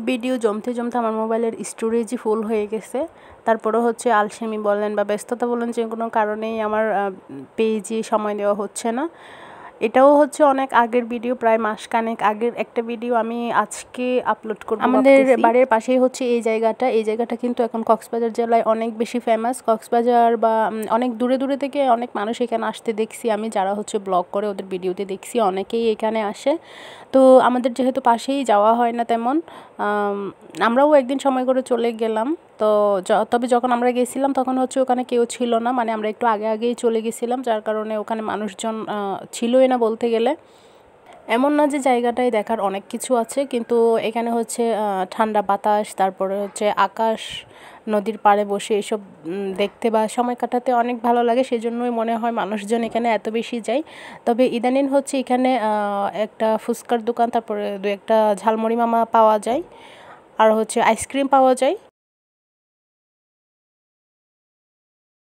Video জমতে জমতে আমার মোবাইলের স্টোরেজই ফুল হয়ে গেছে। তারপরে হচ্ছে আলসেমি বলেন বা ব্যস্ততা বলেন, যে কোনো কারণেই আমার পেজে সময় দেওয়া হচ্ছে না। এটাও হচ্ছে অনেক আগের ভিডিও, প্রায় মাসখানেক আগের একটা ভিডিও আমি আজকে আপলোড করব। আমাদের বাড়ির পাশেই হচ্ছে এই জায়গাটা কিন্তু এখন কক্সবাজার জেলায় অনেক বেশি ফেমাস। কক্সবাজার বা অনেক দূরে দূরে থেকে অনেক মানুষ এখানে আসতে দেখছি আমি, যারা হচ্ছে ব্লগ করে ওদের ভিডিওতে দেখছি অনেকেই এখানে আসে। তো আমাদের যেহেতু পাশেই যাওয়া হয় না তেমন, আমরাও একদিন সময় করে চলে গেলাম। তো তবে যখন আমরা গেছিলাম তখন হচ্ছে ওখানে কেউ ছিল না, মানে আমরা একটু আগেই চলে গেছিলাম, যার কারণে ওখানে মানুষজন ছিলই না বলতে গেলে। এমন না যে জায়গাটায় দেখার অনেক কিছু আছে, কিন্তু এখানে হচ্ছে ঠান্ডা বাতাস, তারপরে হচ্ছে আকাশ, নদীর পাড়ে বসে এসব দেখতে বা সময় কাটাতে অনেক ভালো লাগে। সেজন্যই মনে হয় মানুষজন এখানে এত বেশি যায়। তবে ইদানিং হচ্ছে এখানে একটা ফুচকার দোকান, তারপরে দু একটা ঝালমুড়ি মামা পাওয়া যায়, আর হচ্ছে আইসক্রিম পাওয়া যায়।